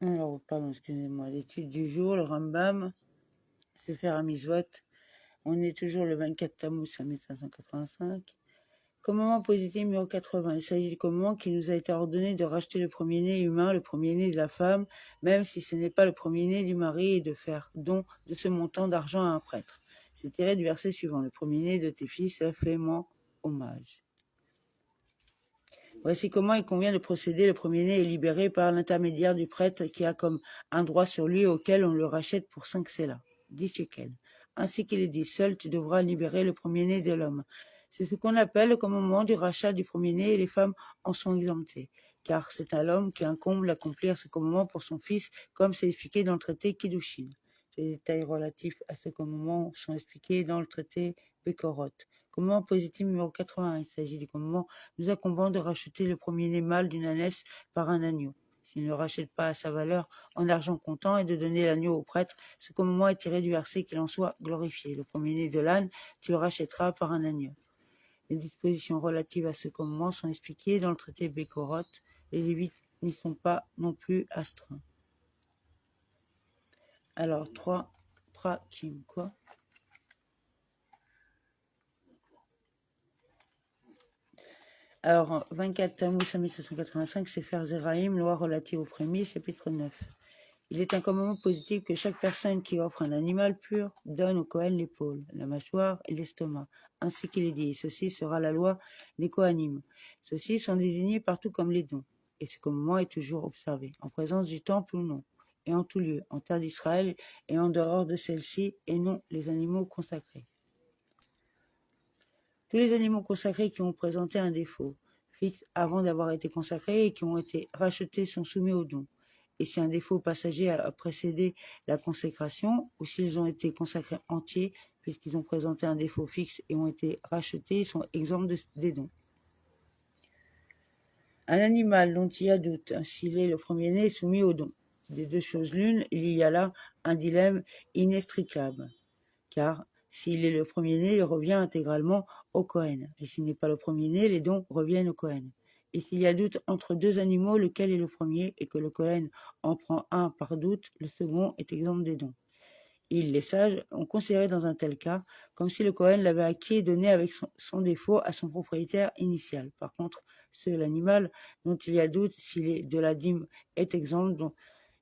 Alors, pardon, excusez-moi. L'étude du jour, le Rambam, Sefer HaMizvot. On est toujours le 24 Tammuz à 1585. Commandement positif numéro 80. Il s'agit du commandement qui nous a été ordonné de racheter le premier-né humain, le premier-né de la femme, même si ce n'est pas le premier-né du mari, et de faire don de ce montant d'argent à un prêtre. C'est tiré du verset suivant. Le premier-né de tes fils, fais-moi hommage. Voici comment il convient de procéder. Le premier-né est libéré par l'intermédiaire du prêtre qui a comme un droit sur lui auquel on le rachète pour 5 sélas, 10 shekels. Ainsi qu'il est dit, seul tu devras libérer le premier-né de l'homme. C'est ce qu'on appelle le commandement du rachat du premier-né et les femmes en sont exemptées. Car c'est à l'homme qui incombe d'accomplir ce commandement pour son fils, comme c'est expliqué dans le traité Kiddushin. Les détails relatifs à ce commandement sont expliqués dans le traité Bekorot. Commandement positif numéro 81. Il s'agit du commandement nous incombant de racheter le premier-né mâle d'une ânesse par un agneau. S'il ne rachète pas à sa valeur en argent comptant et de donner l'agneau au prêtre, ce commandement est tiré du verset qu'il en soit glorifié. Le premier-né de l'âne, tu le rachèteras par un agneau. Les dispositions relatives à ce commandement sont expliquées dans le traité Bekorot. Les Lévites n'y sont pas non plus astreints. Alors, 3 prakim, quoi? Alors, 24 Tammuz 1785, c'est faire Zeraïm, loi relative aux prémices, chapitre 9. Il est un commandement positif que chaque personne qui offre un animal pur donne au Kohen l'épaule, la mâchoire et l'estomac, ainsi qu'il est dit. Ceci sera la loi des Kohanim. Ceux-ci sont désignés partout comme les dons, et ce commandement est toujours observé, en présence du temple ou non, et en tout lieu, en terre d'Israël et en dehors de celle-ci, et non les animaux consacrés. Tous les animaux consacrés qui ont présenté un défaut fixe avant d'avoir été consacrés et qui ont été rachetés sont soumis au don. Et si un défaut passager a précédé la consécration, ou s'ils ont été consacrés entiers, puisqu'ils ont présenté un défaut fixe et ont été rachetés, ils sont exempts des dons. Un animal dont il y a doute, s'il est le premier-né, est soumis au don. Des deux choses l'une, il y a là un dilemme inextricable, car s'il est le premier-né, il revient intégralement au Kohen. Et s'il n'est pas le premier-né, les dons reviennent au Kohen. Et s'il y a doute entre deux animaux, lequel est le premier, et que le Kohen en prend un par doute, le second est exempt des dons. Les sages ont considéré dans un tel cas comme si le Kohen l'avait acquis et donné avec son défaut à son propriétaire initial. Par contre, l'animal dont il y a doute s'il est de la dîme est exempt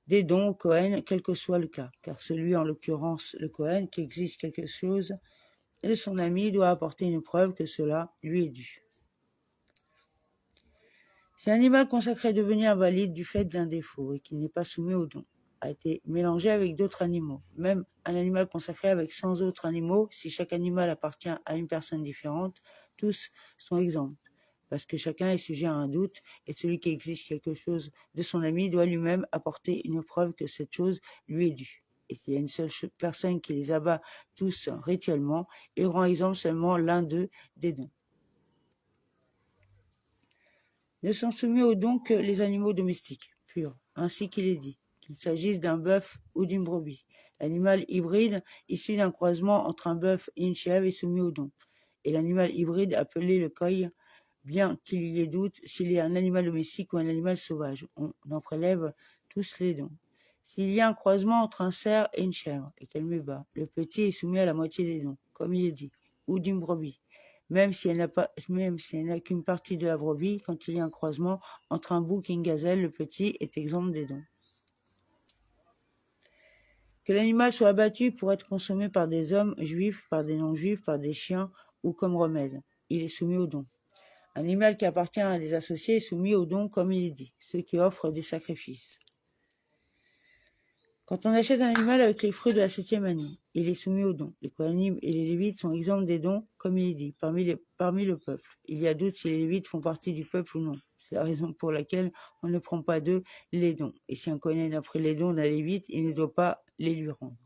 des dons au Kohen, quel que soit le cas, car celui, en l'occurrence le Kohen, qui exige quelque chose de son ami, doit apporter une preuve que cela lui est dû. Si l'animal consacré est devenu invalide du fait d'un défaut et qu'il n'est pas soumis au don, a été mélangé avec d'autres animaux, même un animal consacré avec 100 autres animaux, si chaque animal appartient à une personne différente, tous sont exempts, parce que chacun est sujet à un doute, et celui qui exige quelque chose de son ami doit lui-même apporter une preuve que cette chose lui est due. Et s'il y a une seule personne qui les abat tous rituellement, il rend exemple seulement l'un d'eux des dons. Ne sont soumis au don que les animaux domestiques, purs, ainsi qu'il est dit, qu'il s'agisse d'un bœuf ou d'une brebis. L'animal hybride, issu d'un croisement entre un bœuf et une chèvre, est soumis au don. Et l'animal hybride, appelé le coï, bien qu'il y ait doute s'il est un animal domestique ou un animal sauvage, on en prélève tous les dons. S'il y a un croisement entre un cerf et une chèvre, et qu'elle met bas, le petit est soumis à la moitié des dons, comme il est dit, ou d'une brebis. Même si elle n'a qu'une partie de la brebis, quand il y a un croisement entre un bouc et une gazelle, le petit est exempt des dons. Que l'animal soit abattu pour être consommé par des hommes juifs, par des non-juifs, par des chiens ou comme remède, il est soumis au don. Un animal qui appartient à des associés est soumis au don comme il est dit, ceux qui offrent des sacrifices. Quand on achète un animal avec les fruits de la 7e année, il est soumis au don. Les Kohanim et les Lévites sont exempts des dons, comme il est dit, parmi le peuple. Il y a doute si les Lévites font partie du peuple ou non. C'est la raison pour laquelle on ne prend pas d'eux les dons. Et si un Kohen a pris les dons d'un Lévite, il ne doit pas les lui rendre.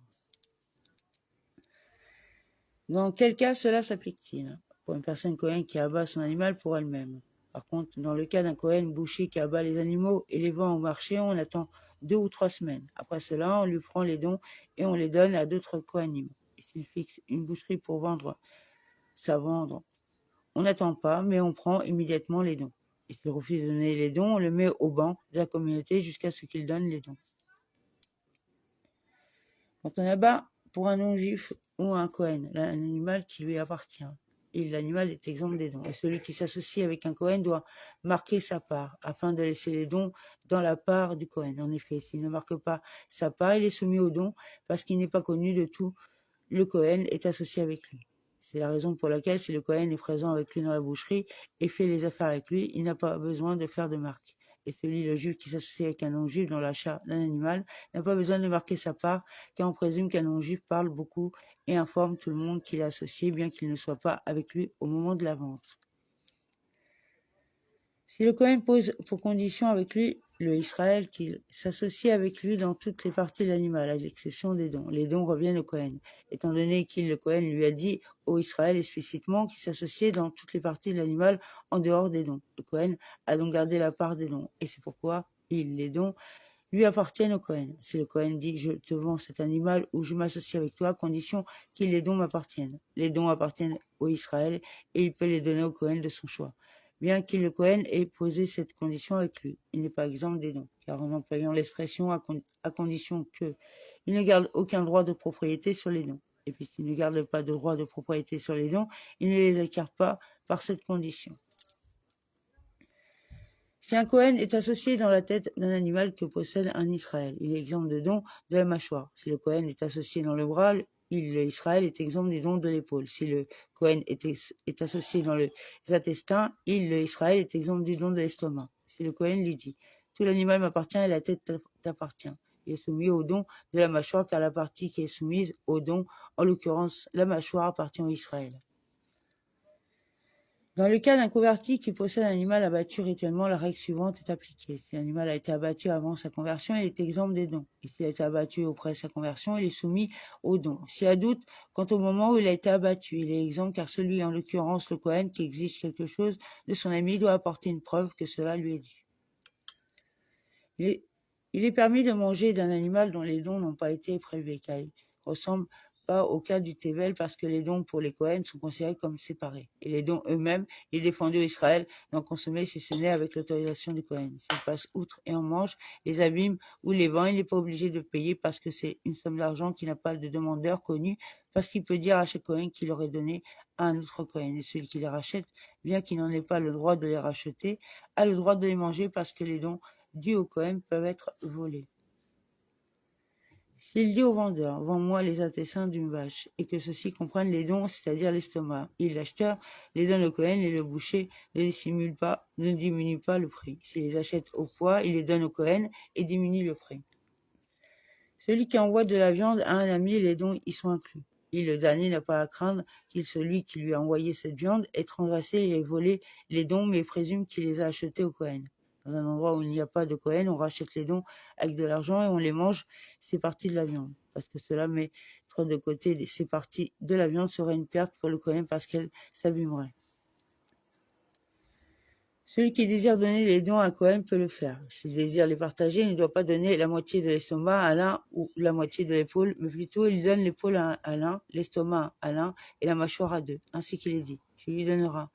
Dans quel cas cela s'applique-t-il? Pour une personne Kohen qui abat son animal pour elle-même. Par contre, dans le cas d'un Kohen boucher qui abat les animaux et les vend au marché, on attend 2 ou 3 semaines. Après cela, on lui prend les dons et on les donne à d'autres Kohanim. Et s'il fixe une boucherie pour vendre, on n'attend pas, mais on prend immédiatement les dons. Et s'il refuse de donner les dons, on le met au banc de la communauté jusqu'à ce qu'il donne les dons. Quand on abat pour un non-juif ou un Kohen, un animal qui lui appartient, et l'animal est exempt des dons. Et celui qui s'associe avec un Kohen doit marquer sa part, afin de laisser les dons dans la part du Kohen. En effet, s'il ne marque pas sa part, il est soumis aux dons, parce qu'il n'est pas connu de tout, le Kohen est associé avec lui. C'est la raison pour laquelle, si le Kohen est présent avec lui dans la boucherie et fait les affaires avec lui, il n'a pas besoin de faire de marque. Et celui, le juif qui s'associe avec un non-juif dans l'achat d'un animal, n'a pas besoin de marquer sa part, car on présume qu'un non-juif parle beaucoup et informe tout le monde qu'il est associé, bien qu'il ne soit pas avec lui au moment de la vente. Si le Kohen pose pour condition avec lui, le Israël, qu'il s'associe avec lui dans toutes les parties de l'animal, à l'exception des dons. Les dons reviennent au Kohen, étant donné qu'il, le Kohen, lui a dit au Israël explicitement qu'il s'associait dans toutes les parties de l'animal en dehors des dons. Le Kohen a donc gardé la part des dons, et c'est pourquoi les dons lui appartiennent au Kohen. Si le Kohen dit « je te vends cet animal ou je m'associe avec toi », à condition que les dons m'appartiennent. Les dons appartiennent au Israël et il peut les donner au Kohen de son choix. Bien qu'il le Kohen ait posé cette condition avec lui, il n'est pas exempt des dons, car en employant l'expression à condition que il ne garde aucun droit de propriété sur les dons. Et puisqu'il ne garde pas de droit de propriété sur les dons, il ne les acquiert pas par cette condition. Si un Kohen est associé dans la tête d'un animal que possède un Israël, il est exempt de don de la mâchoire. Si le Kohen est associé dans le bras, l'Israël est exempt du don de l'épaule. Si le Kohen est associé dans les intestins, l'Israël est exempt du don de l'estomac. Si le Kohen lui dit « tout l'animal m'appartient et la tête t'appartient », il est soumis au don de la mâchoire, car la partie qui est soumise au don, en l'occurrence la mâchoire, appartient au Israël. Dans le cas d'un converti qui possède un animal abattu rituellement, la règle suivante est appliquée. Si l'animal a été abattu avant sa conversion, il est exempt des dons. Et s'il a été abattu après sa conversion, il est soumis aux dons. S'il y a doute quant au moment où il a été abattu, il est exempt car celui, en l'occurrence le Kohen, qui exige quelque chose de son ami, doit apporter une preuve que cela lui est dû. Il est permis de manger d'un animal dont les dons n'ont pas été prélevés, car il ressemble pas au cas du Tevel, parce que les dons pour les Kohen sont considérés comme séparés. Et les dons eux-mêmes, il est défendu au Israël d'en consommer si ce n'est avec l'autorisation du Kohen. S'il passe outre et en mange, les abîme ou les vend, il n'est pas obligé de payer parce que c'est une somme d'argent qui n'a pas de demandeur connu, parce qu'il peut dire à chaque Kohen qu'il aurait donné à un autre Kohen. Et celui qui les rachète, bien qu'il n'en ait pas le droit de les racheter, a le droit de les manger parce que les dons dus au Kohen peuvent être volés. S'il dit au vendeur « Vends-moi les intestins d'une vache » et que ceux-ci comprennent les dons, c'est-à-dire l'estomac, l'acheteur les donne au Kohen et le boucher ne diminue pas le prix. S'il les achète au poids, il les donne au Kohen et diminue le prix. Celui qui envoie de la viande à un ami, les dons y sont inclus. Le dernier n'a pas à craindre qu'il, celui qui lui a envoyé cette viande, ait transgressé et ait volé les dons, mais présume qu'il les a achetés au Kohen. Dans un endroit où il n'y a pas de Kohen, on rachète les dons avec de l'argent et on les mange, ces parties de la viande. Parce que cela mettre de côté ces parties de la viande serait une perte pour le Kohen parce qu'elle s'abîmerait. Celui qui désire donner les dons à Kohen peut le faire. S'il désire les partager, il ne doit pas donner la moitié de l'estomac à l'un ou la moitié de l'épaule, mais plutôt il donne l'épaule à l'un, l'estomac à l'un et la mâchoire à deux. Ainsi qu'il est dit, tu lui donneras.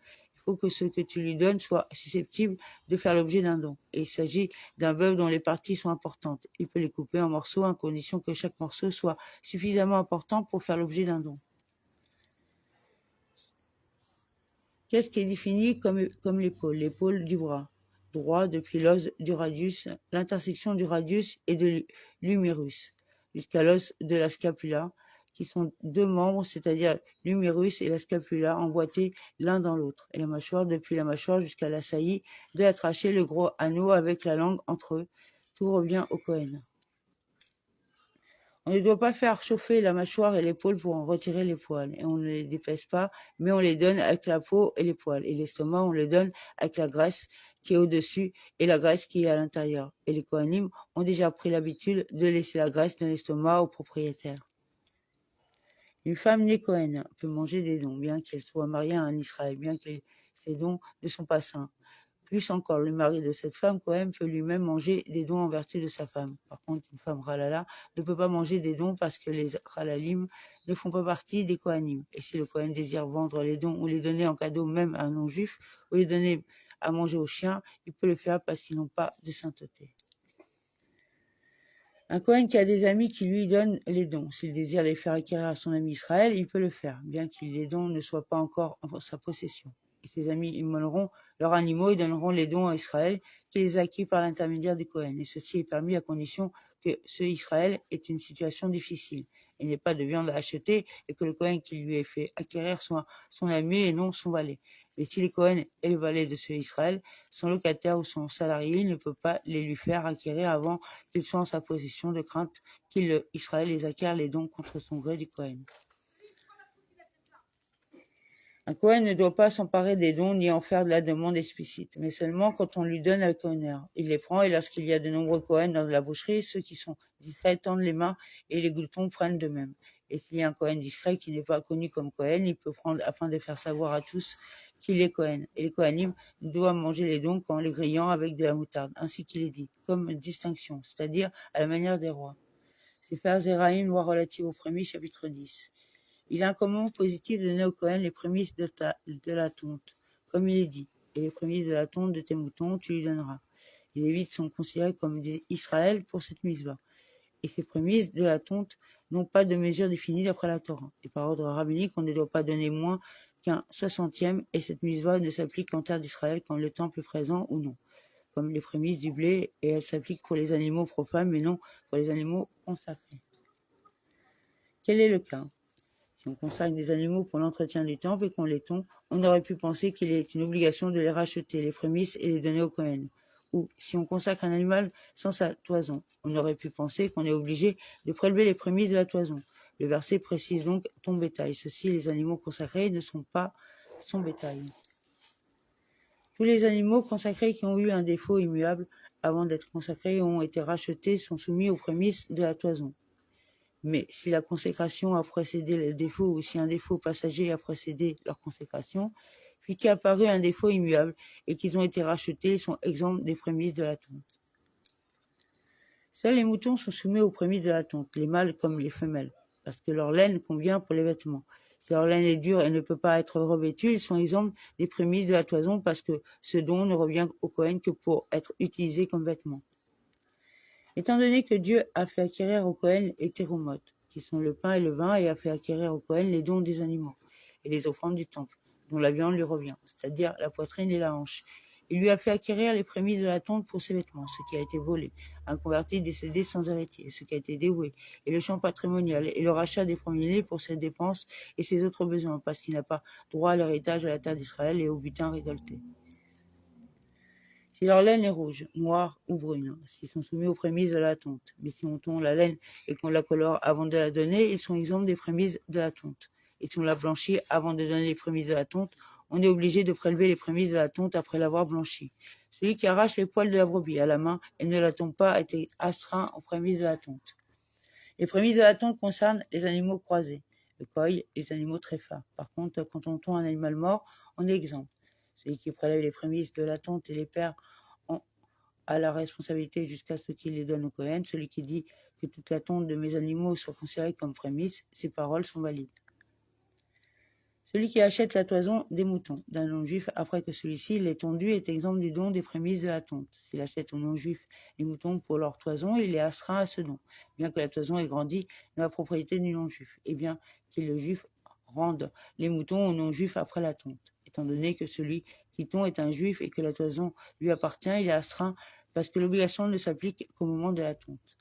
Il faut que ce que tu lui donnes soit susceptible de faire l'objet d'un don. Et il s'agit d'un bœuf dont les parties sont importantes. Il peut les couper en morceaux à condition que chaque morceau soit suffisamment important pour faire l'objet d'un don. Qu'est-ce qui est défini comme l'épaule? L'épaule du bras droit depuis l'os du radius, l'intersection du radius et de l'humérus, jusqu'à l'os de la scapula, qui sont deux membres, c'est-à-dire l'humérus et la scapula, emboîtés l'un dans l'autre, et la mâchoire depuis la mâchoire jusqu'à la saillie de la trachée, le gros anneau avec la langue entre eux. Tout revient au Kohen. On ne doit pas faire chauffer la mâchoire et l'épaule pour en retirer les poils, et on ne les dépèse pas, mais on les donne avec la peau et les poils, et l'estomac on le donne avec la graisse qui est au-dessus et la graisse qui est à l'intérieur. Et les Kohanim ont déjà pris l'habitude de laisser la graisse de l'estomac au propriétaire. Une femme née Kohen peut manger des dons, bien qu'elle soit mariée à un Israël, bien que ces dons ne sont pas saints. Plus encore, le mari de cette femme, Kohen, peut lui-même manger des dons en vertu de sa femme. Par contre, une femme halala ne peut pas manger des dons parce que les halalim ne font pas partie des Kohanim. Et si le Kohen désire vendre les dons ou les donner en cadeau même à un non-juif, ou les donner à manger aux chiens, il peut le faire parce qu'ils n'ont pas de sainteté. Un Cohen qui a des amis qui lui donnent les dons. S'il désire les faire acquérir à son ami Israël, il peut le faire, bien que les dons ne soient pas encore en sa possession. Et ses amis immoleront leurs animaux et donneront les dons à Israël, qui les a acquis par l'intermédiaire du Cohen. Et ceci est permis à condition que ce Israël ait une situation difficile et n'ait pas de viande à acheter, et que le Cohen qui lui ait fait acquérir soit son ami et non son valet. Mais si les Cohen et le valet de ce Israël, son locataire ou son salarié, il ne peut pas les lui faire acquérir avant qu'ils soient en sa possession, de crainte qu'Israël les acquiert les dons contre son gré du Cohen. Un Cohen ne doit pas s'emparer des dons ni en faire de la demande explicite, mais seulement quand on lui donne avec honneur. Il les prend et lorsqu'il y a de nombreux Cohen dans la boucherie, ceux qui sont discrets tendent les mains et les gloutons prennent de même. Et s'il y a un Cohen discret qui n'est pas connu comme Cohen, il peut prendre afin de faire savoir à tous qu'il est Cohen. Et les Cohenim doivent manger les dons en les grillant avec de la moutarde, ainsi qu'il est dit, comme distinction, c'est-à-dire à la manière des rois. C'est Sefer Zeraïm, loi relative aux prémices, chapitre 10. Il a un commandement positif de donner au Cohen les prémices de la tonte, comme il est dit. Et les prémices de la tonte de tes moutons, tu lui donneras. Les Lévites sont considérés comme Israël pour cette mitzvah. Et ces prémices de la tonte n'ont pas de mesure définie d'après la Torah. Et par ordre rabbinique, on ne doit pas donner moins qu'un 60e, et cette mitzvah ne s'applique qu'en terre d'Israël quand le temple est présent ou non, comme les prémices du blé, et elle s'applique pour les animaux profanes, mais non pour les animaux consacrés. Quel est le cas? Si on consacre des animaux pour l'entretien du temple et qu'on les tond, on aurait pu penser qu'il est une obligation de les racheter, les prémices, et les donner au Cohen. Ou, si on consacre un animal sans sa toison, on aurait pu penser qu'on est obligé de prélever les prémices de la toison. Le verset précise donc ton bétail. Ceux-ci, les animaux consacrés, ne sont pas son bétail. Tous les animaux consacrés qui ont eu un défaut immuable avant d'être consacrés et ont été rachetés sont soumis aux prémices de la toison. Mais si la consécration a précédé le défaut ou si un défaut passager a précédé leur consécration, puis qu'il a apparu un défaut immuable et qu'ils ont été rachetés, ils sont exempts des prémices de la tonte. Seuls les moutons sont soumis aux prémices de la tonte, les mâles comme les femelles, parce que leur laine convient pour les vêtements. Si leur laine est dure et ne peut pas être revêtue, ils sont exempts des prémices de la toison parce que ce don ne revient au Cohen que pour être utilisé comme vêtement. Étant donné que Dieu a fait acquérir au Cohen les théromotes, qui sont le pain et le vin, et a fait acquérir au Cohen les dons des animaux et les offrandes du temple, dont la viande lui revient, c'est-à-dire la poitrine et la hanche. Il lui a fait acquérir les prémices de la tonte pour ses vêtements, ce qui a été volé, un converti décédé sans héritier, ce qui a été dévoué, et le champ patrimonial, et le rachat des premiers-nés pour ses dépenses et ses autres besoins, parce qu'il n'a pas droit à l'héritage de la terre d'Israël et au butin récolté. Si leur laine est rouge, noire ou brune, s'ils sont soumis aux prémices de la tonte. Mais si on tond la laine et qu'on la colore avant de la donner, ils sont exempts des prémices de la tonte. Et si on la blanchit avant de donner les prémices de la tonte, on est obligé de prélever les prémices de la tonte après l'avoir blanchie. Celui qui arrache les poils de la brebis à la main et ne la tombe pas a été astreint aux prémices de la tonte. Les prémices de la tonte concernent les animaux croisés, le coï et les animaux tréfas. Par contre, quand on tond un animal mort, on est exempt. Celui qui prélève les prémices de la tonte et les perd a la responsabilité jusqu'à ce qu'il les donne au Cohen. Celui qui dit que toute la tonte de mes animaux soit considérée comme prémisse, ses paroles sont valides. Celui qui achète la toison des moutons d'un non-juif après que celui-ci l'ait tondu est exempt du don des prémices de la tonte. S'il achète aux non-juifs les moutons pour leur toison, il est astreint à ce don, bien que la toison ait grandi dans la propriété du non-juif, et bien qu'il le juif rende les moutons aux non-juifs après la tonte. Étant donné que celui qui tond est un juif et que la toison lui appartient, il est astreint parce que l'obligation ne s'applique qu'au moment de la tonte.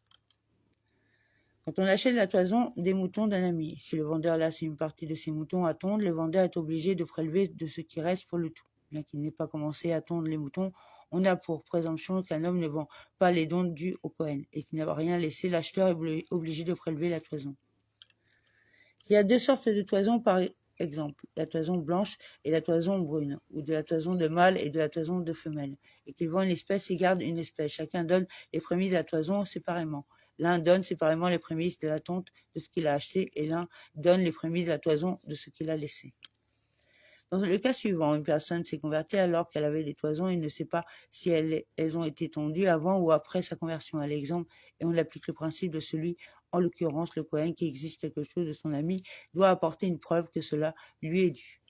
Quand on achète la toison des moutons d'un ami, si le vendeur laisse une partie de ses moutons à tondre, le vendeur est obligé de prélever de ce qui reste pour le tout. Bien qu'il n'ait pas commencé à tondre les moutons, on a pour présomption qu'un homme ne vend pas les dons dus au Cohen et qu'il n'a rien laissé, l'acheteur est obligé de prélever la toison. Il y a deux sortes de toisons par exemple, la toison blanche et la toison brune, ou de la toison de mâle et de la toison de femelle, et qu'ils vendent une espèce et gardent une espèce. Chacun donne les prémices de la toison séparément. L'un donne séparément les prémices de la tonte de ce qu'il a acheté, et l'un donne les prémices de la toison de ce qu'il a laissé. Dans le cas suivant, une personne s'est convertie alors qu'elle avait des toisons et ne sait pas si elles ont été tondues avant ou après sa conversion. À l'exemple, et on applique le principe de celui, en l'occurrence le Cohen, qui exige quelque chose de son ami, doit apporter une preuve que cela lui est dû.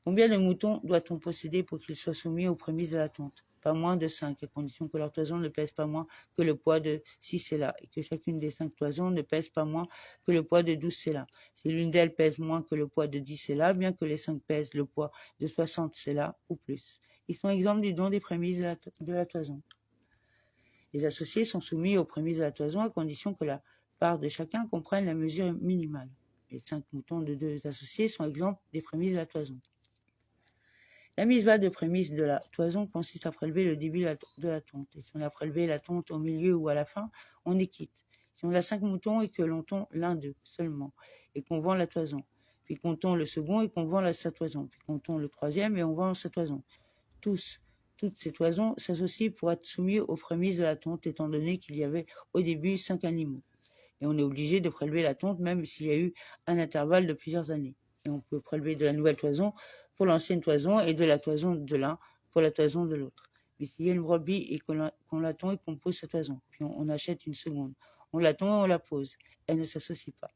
Combien de moutons doit-on posséder pour qu'il soit soumis aux prémices de la tonte? pas moins de 5, à condition que leur toison ne pèse pas moins que le poids de 6 sélas, et que chacune des 5 toisons ne pèse pas moins que le poids de 12 sélas. Si l'une d'elles pèse moins que le poids de 10 sélas, bien que les 5 pèsent le poids de 60 sélas ou plus. Ils sont exempts du don des prémices de la toison. Les associés sont soumis aux prémices de la toison à condition que la part de chacun comprenne la mesure minimale. Les 5 moutons de 2 associés sont exempts des prémices de la toison. La mise bas de prémisse de la toison consiste à prélever le début de la tonte. Et si on a prélevé la tonte au milieu ou à la fin, on est quitte. Si on a 5 moutons et que l'on tond l'un d'eux seulement, et qu'on vend la toison, puis qu'on tond le second et qu'on vend sa toison, puis qu'on tond le troisième et on vend sa toison. Toutes ces toisons s'associent pour être soumis aux prémices de la tonte, étant donné qu'il y avait au début 5 animaux. Et on est obligé de prélever la tonte même s'il y a eu un intervalle de plusieurs années. Et on peut prélever de la nouvelle toison pour l'ancienne toison et de la toison de l'un pour la toison de l'autre. Mais s'il y a une brebis et qu'on la tond et qu'on pose sa toison, puis on achète une seconde, on la tond et on la pose, elle ne s'associe pas.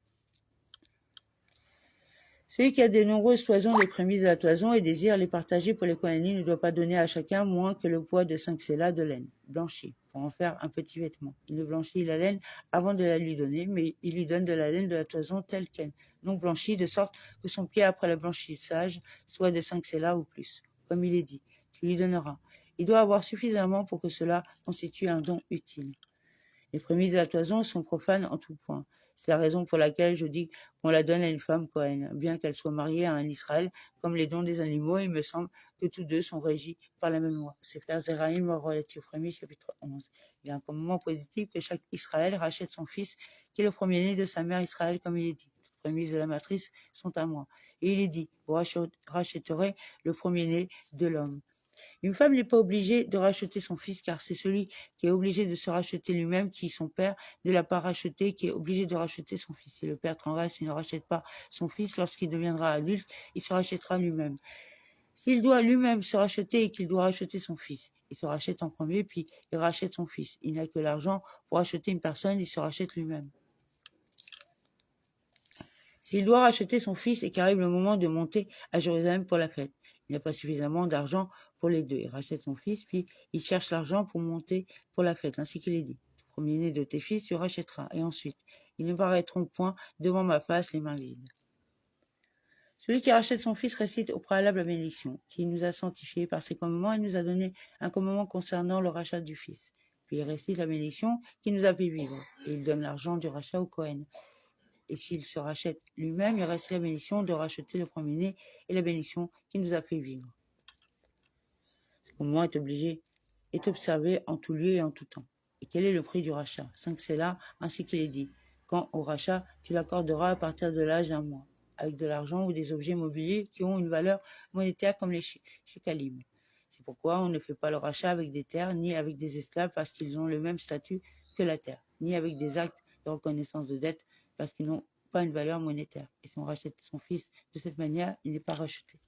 Celui qui a de nombreuses toisons des prémices de la toison et désire les partager pour les Kohanim ne doit pas donner à chacun moins que le poids de 5 sélas de laine blanchie pour en faire un petit vêtement. Il ne blanchit la laine avant de la lui donner, mais il lui donne de la laine de la toison telle qu'elle, non blanchie, de sorte que son pied après le blanchissage soit de 5 sélas ou plus. Comme il est dit, tu lui donneras. Il doit avoir suffisamment pour que cela constitue un don utile. Les prémices de la toison sont profanes en tout point. C'est la raison pour laquelle je dis qu'on la donne à une femme Kohen, bien qu'elle soit mariée à un Israël, comme les dons des animaux, il me semble que tous deux sont régis par la même loi. C'est Sefer Zeraïm, relatif aux prémices, chapitre 11. Il y a un commandement positif que chaque Israël rachète son fils, qui est le premier-né de sa mère Israël, comme il est dit. Les prémices de la matrice sont à moi. Et il est dit, vous rachèterez le premier-né de l'homme. Une femme n'est pas obligée de racheter son fils, car c'est celui qui est obligé de se racheter lui-même qui, son père, ne l'a pas racheté, qui est obligé de racheter son fils. Si le père transgresse et ne rachète pas son fils, lorsqu'il deviendra adulte, il se rachètera lui-même. S'il doit lui-même se racheter et qu'il doit racheter son fils, il se rachète en premier, puis il rachète son fils. Il n'a que l'argent pour racheter une personne, il se rachète lui-même. S'il doit racheter son fils et qu'arrive le moment de monter à Jérusalem pour la fête, il n'a pas suffisamment d'argent pour les deux. Il rachète son fils, puis il cherche l'argent pour monter pour la fête, ainsi qu'il est dit. Le premier-né de tes fils, tu rachèteras. Et ensuite, ils ne paraîtront point devant ma face les mains vides. Celui qui rachète son fils récite au préalable la bénédiction, qui nous a sanctifiés par ses commandements et nous a donné un commandement concernant le rachat du fils. Puis il récite la bénédiction qui nous a fait vivre, et il donne l'argent du rachat au Kohen. Et s'il se rachète lui-même, il reste la bénédiction de racheter le premier-né et la bénédiction qui nous a fait vivre. Ce commandement est observé en tout lieu et en tout temps. Et quel est le prix du rachat? 5 sélas, ainsi qu'il est dit. Quand au rachat, tu l'accorderas à partir de l'âge d'un mois, avec de l'argent ou des objets mobiliers qui ont une valeur monétaire comme les shekalim. C'est pourquoi on ne fait pas le rachat avec des terres ni avec des esclaves parce qu'ils ont le même statut que la terre, ni avec des actes de reconnaissance de dette parce qu'ils n'ont pas une valeur monétaire. Et si on rachète son fils de cette manière, il n'est pas racheté.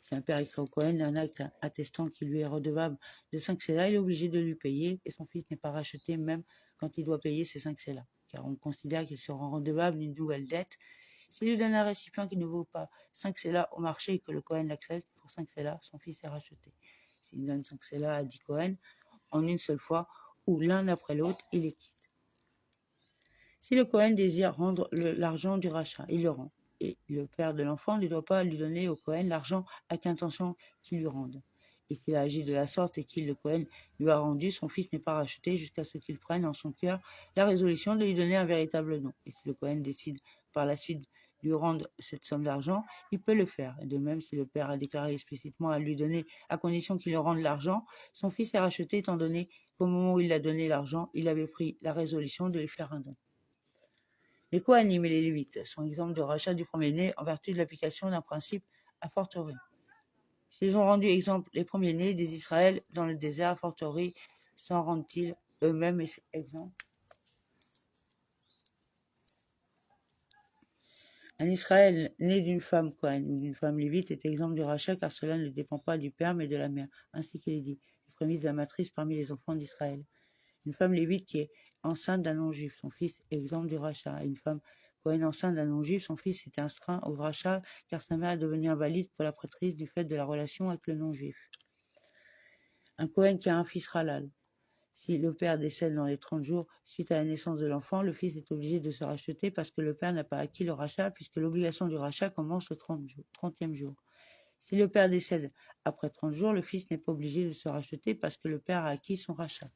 Si un père écrit au Kohen un acte attestant qu'il lui est redevable de 5 sélas, il est obligé de lui payer et son fils n'est pas racheté même quand il doit payer ces 5 sélas, car on considère qu'il sera redevable d'une nouvelle dette. S'il lui donne un récipient qui ne vaut pas 5 sélas au marché et que le Kohen l'accepte pour 5 sélas, son fils est racheté. S'il donne 5 sélas à 10 Kohen en une seule fois ou l'un après l'autre, il les quitte. Si le Kohen désire rendre l'argent du rachat, il le rend. Et le père de l'enfant ne doit pas lui donner au Kohen l'argent avec l'intention qu'il lui rende. Et s'il a agi de la sorte et qu'il, le Kohen, lui a rendu, son fils n'est pas racheté jusqu'à ce qu'il prenne en son cœur la résolution de lui donner un véritable don. Et si le Kohen décide par la suite de lui rendre cette somme d'argent, il peut le faire. Et de même, si le père a déclaré explicitement à lui donner à condition qu'il lui rende l'argent, son fils est racheté étant donné qu'au moment où il a donné l'argent, il avait pris la résolution de lui faire un don. Les Kohanim et les Lévites sont exempts de rachat du premier-né en vertu de l'application d'un principe à fortiori. S'ils ont rendu exemple les premiers-nés des Israël dans le désert à fortiori, s'en rendent-ils eux-mêmes exempts? Un Israël né d'une femme Kohen ou d'une femme lévite est exempt du rachat car cela ne dépend pas du père mais de la mère, ainsi qu'il est dit, les prémices de la matrice parmi les enfants d'Israël. Une femme lévite qui est enceinte d'un non-juif, son fils est exempt du rachat. Une femme Kohen enceinte d'un non-juif, son fils est astreint au rachat car sa mère est devenue invalide pour la prêtrise du fait de la relation avec le non-juif. Un Cohen qui a un fils halal. Si le père décède dans les 30 jours suite à la naissance de l'enfant, le fils est obligé de se racheter parce que le père n'a pas acquis le rachat, puisque l'obligation du rachat commence au 30e jour. Si le père décède après 30 jours, le fils n'est pas obligé de se racheter parce que le père a acquis son rachat.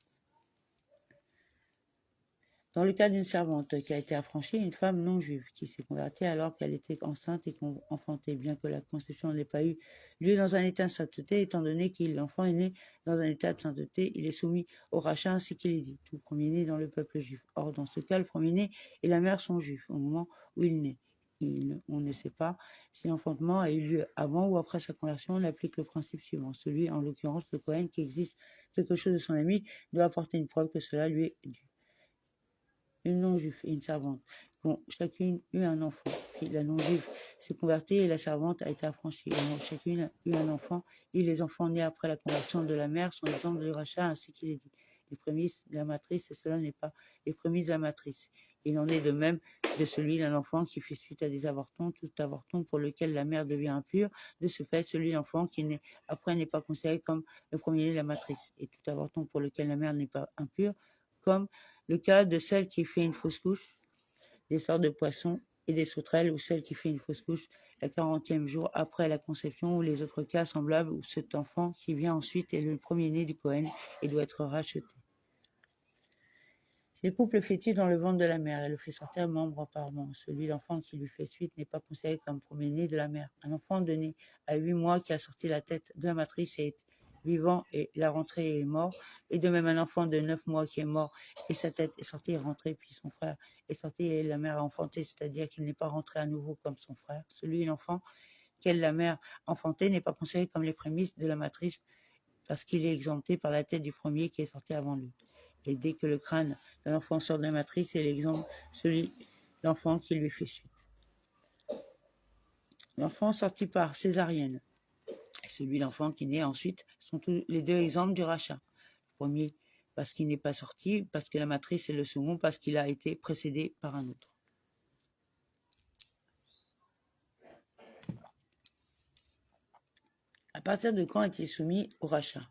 Dans le cas d'une servante qui a été affranchie, une femme non juive qui s'est convertie alors qu'elle était enceinte et qu'on enfantait, bien que la conception n'ait pas eu lieu dans un état de sainteté, étant donné que l'enfant est né dans un état de sainteté, il est soumis au rachat ainsi qu'il est dit, tout premier-né dans le peuple juif. Or, dans ce cas, le premier-né et la mère sont juifs au moment où il naît. On ne sait pas si l'enfantement a eu lieu avant ou après sa conversion. On applique le principe suivant. Celui, en l'occurrence, le Cohen, qui existe quelque chose de son ami, doit apporter une preuve que cela lui est dû. Une non-juive et une servante ont chacune eu un enfant. Puis la non-juive s'est convertie et la servante a été affranchie. Elles ont chacune eu un enfant et les enfants nés après la conversion de la mère sont exemples du rachat ainsi qu'il est dit. Les prémices de la matrice, et cela n'est pas les prémices de la matrice. Il en est de même de celui d'un enfant qui fait suite à des avortons, tout avorton pour lequel la mère devient impure. De ce fait, celui d'enfant qui naît après n'est pas considéré comme le premier-né de la matrice. Et tout avorton pour lequel la mère n'est pas impure, comme le cas de celle qui fait une fausse couche, des sortes de poissons et des sauterelles, ou celle qui fait une fausse couche le 40e jour après la conception, ou les autres cas semblables où cet enfant qui vient ensuite est le premier-né du Cohen et doit être racheté. Si le couple fait-il dans le ventre de la mère et le fait sortir membre par membre, celui d'enfant qui lui fait suite n'est pas considéré comme premier-né de la mère. Un enfant de né à 8 mois qui a sorti la tête de la matrice est vivant et la rentrée est mort, et de même un enfant de 9 mois qui est mort et sa tête est sortie et rentrée, puis son frère est sorti et la mère a enfanté, c'est-à-dire qu'il n'est pas rentré à nouveau comme son frère. Celui l'enfant qu'elle la mère enfanté n'est pas considéré comme les prémices de la matrice parce qu'il est exempté par la tête du premier qui est sorti avant lui. Et dès que le crâne d'un enfant sort de la matrice, c'est l'exemple celui l'enfant qui lui fait suite. L'enfant sorti par césarienne et celui l'enfant qui naît ensuite sont tous les deux exemples du rachat. Le premier parce qu'il n'est pas sorti, parce que la matrice, et le second parce qu'il a été précédé par un autre. À partir de quand est-il soumis au rachat?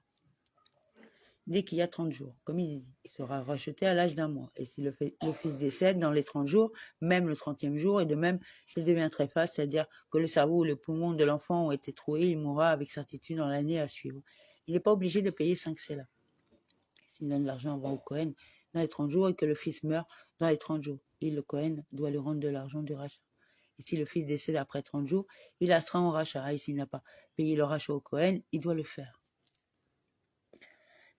Dès qu'il y a 30 jours, comme il est dit, il sera racheté à l'âge d'un mois. Et si le fils décède dans les 30 jours, même le 30e jour, et de même s'il devient très fast, c'est-à-dire que le cerveau ou le poumon de l'enfant ont été troués, il mourra avec certitude dans l'année à suivre. Il n'est pas obligé de payer 5 sélas. S'il donne l'argent avant au Cohen dans les 30 jours et que le fils meurt dans les 30 jours, le Cohen doit lui rendre de l'argent du rachat. Et si le fils décède après 30 jours, il astreint au rachat. Et s'il n'a pas payé le rachat au Cohen, il doit le faire.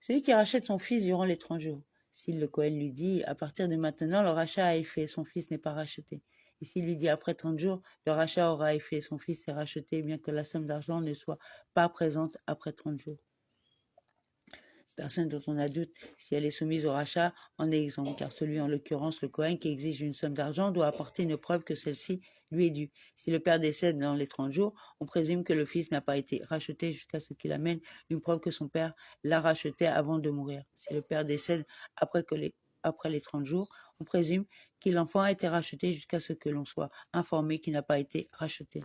Celui qui rachète son fils durant les 30 jours, si le Cohen lui dit, à partir de maintenant, le rachat est fait, son fils n'est pas racheté. Et s'il lui dit, après 30 jours, le rachat aura été fait, son fils est racheté, bien que la somme d'argent ne soit pas présente après 30 jours. Personne dont on a doute si elle est soumise au rachat en est exempt, car celui, en l'occurrence le Cohen, qui exige une somme d'argent, doit apporter une preuve que celle-ci lui est due. Si le père décède dans les 30 jours, on présume que le fils n'a pas été racheté jusqu'à ce qu'il amène une preuve que son père l'a racheté avant de mourir. Si le père décède après les 30 jours, on présume que l'enfant a été racheté jusqu'à ce que l'on soit informé qu'il n'a pas été racheté.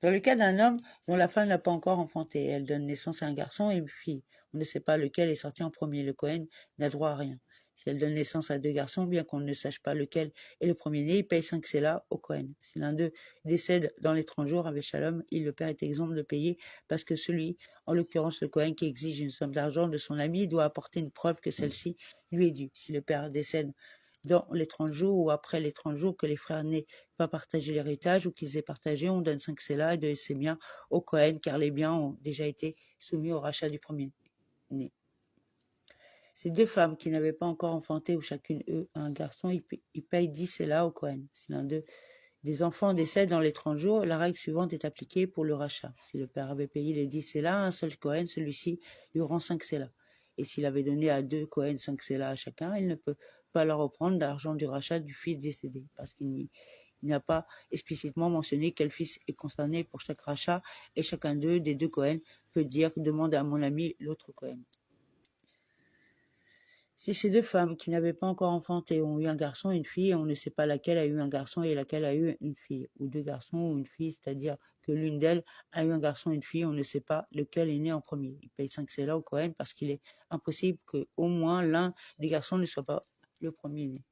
Dans le cas d'un homme dont la femme n'a pas encore enfanté, elle donne naissance à un garçon et une fille. On ne sait pas lequel est sorti en premier. Le Cohen n'a droit à rien. Si elle donne naissance à 2 garçons, bien qu'on ne sache pas lequel est le premier-né, il paye 5 sélas au Cohen. Si l'un d'eux décède dans les 30 jours avec Shalom, le père est exempt de payer parce que celui, en l'occurrence le Cohen, qui exige une somme d'argent de son ami, doit apporter une preuve que celle-ci lui est due. Si le père décède dans les 30 jours ou après les 30 jours que les frères n'aient pas partagé l'héritage ou qu'ils aient partagé, on donne 5 sélas de ces biens au Cohen, car les biens ont déjà été soumis au rachat du premier-né. Ces 2 femmes qui n'avaient pas encore enfanté ou chacune un garçon, ils payent 10 sélas au Cohen. Si l'un d'eux des enfants décèdent dans les 30 jours, la règle suivante est appliquée pour le rachat. Si le père avait payé les 10 sélas à un seul Cohen, celui-ci lui rend 5 sélas. Et s'il avait donné à 2 Cohen 5 sélas à chacun, il ne peut pas leur reprendre l'argent du rachat du fils décédé, parce qu'il n'a pas explicitement mentionné quel fils est concerné pour chaque rachat, et chacun des 2 Cohen peut dire « demande à mon ami l'autre Cohen ». Si ces deux femmes qui n'avaient pas encore enfanté ont eu un garçon et une fille, on ne sait pas laquelle a eu un garçon et laquelle a eu une fille, ou deux garçons ou une fille, c'est-à-dire que l'une d'elles a eu un garçon et une fille, on ne sait pas lequel est né en premier. Il paye 5 sélas au Cohen parce qu'il est impossible qu'au moins l'un des garçons ne soit pas le premier né.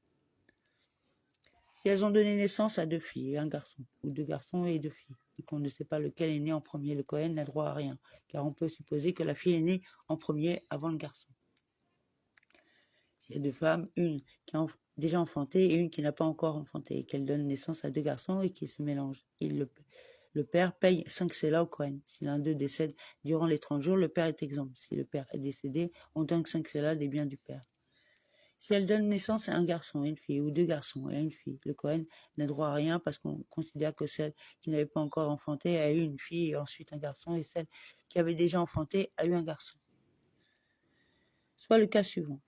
Si elles ont donné naissance à deux filles et un garçon, ou deux garçons et deux filles, et qu'on ne sait pas lequel est né en premier, le Cohen n'a droit à rien, car on peut supposer que la fille est née en premier avant le garçon. S'il y a deux femmes, une qui a déjà enfanté et une qui n'a pas encore enfanté, et qu'elle donne naissance à deux garçons et qu'ils se mélangent, le père paye 5 sélas au Cohen. Si l'un d'eux décède durant les 30 jours, le père est exempt. Si le père est décédé, on donne 5 sélas des biens du père. Si elle donne naissance à un garçon et une fille, ou deux garçons et une fille, le Cohen n'a droit à rien parce qu'on considère que celle qui n'avait pas encore enfanté a eu une fille et ensuite un garçon, et celle qui avait déjà enfanté a eu un garçon. Soit le cas suivant.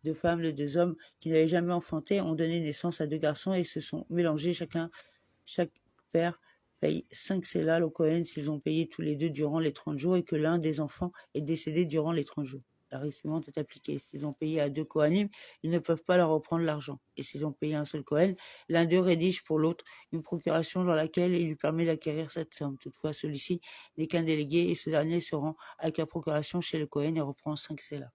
Deux femmes et deux hommes qui n'avaient jamais enfanté ont donné naissance à deux garçons et se sont mélangés. Chaque père paye 5 sélas au Cohen s'ils ont payé tous les deux durant les 30 jours et que l'un des enfants est décédé durant les 30 jours. La règle suivante est appliquée. S'ils ont payé à deux Kohanim, ils ne peuvent pas leur reprendre l'argent. Et s'ils ont payé un seul Kohen, l'un d'eux rédige pour l'autre une procuration dans laquelle il lui permet d'acquérir cette somme. Toutefois, celui-ci n'est qu'un délégué et ce dernier se rend avec la procuration chez le Kohen et reprend 5 sélas.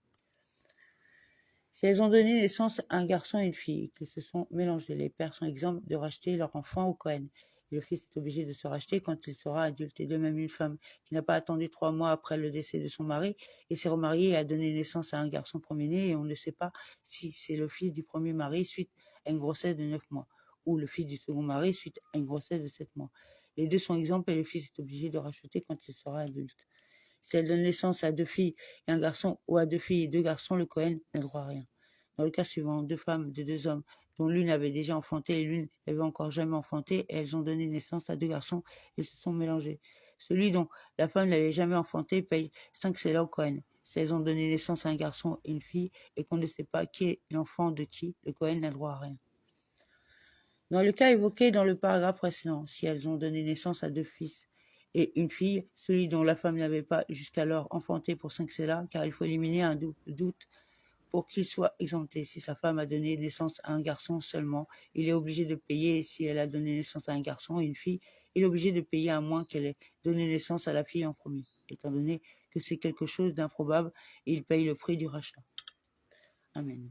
Si elles ont donné naissance à un garçon et une fille et qu'ils se sont mélangés, les pères sont exempts de racheter leur enfant au Kohen. Le fils est obligé de se racheter quand il sera adulte. Et de même, une femme qui n'a pas attendu 3 mois après le décès de son mari et s'est remariée et a donné naissance à un garçon premier-né, et on ne sait pas si c'est le fils du premier mari suite à une grossesse de 9 mois ou le fils du second mari suite à une grossesse de 7 mois. Les deux sont exempts et le fils est obligé de racheter quand il sera adulte. Si elle donne naissance à deux filles et un garçon ou à deux filles et deux garçons, le Kohen n'a droit à rien. Dans le cas suivant, deux femmes de deux hommes dont l'une avait déjà enfanté et l'une n'avait encore jamais enfanté, et elles ont donné naissance à deux garçons et se sont mélangés. Celui dont la femme n'avait jamais enfanté paye 5 sélas au Kohen. Si elles ont donné naissance à un garçon et une fille et qu'on ne sait pas qui est l'enfant de qui, le Kohen n'a droit à rien. Dans le cas évoqué dans le paragraphe précédent, si elles ont donné naissance à deux fils et une fille, celui dont la femme n'avait pas jusqu'alors enfanté pour 5 sélas, car il faut éliminer un doute pour qu'il soit exempté. Si sa femme a donné naissance à un garçon seulement, il est obligé de payer. Si elle a donné naissance à un garçon et une fille, il est obligé de payer à moins qu'elle ait donné naissance à la fille en premier. Étant donné que c'est quelque chose d'improbable, il paye le prix du rachat. Amen.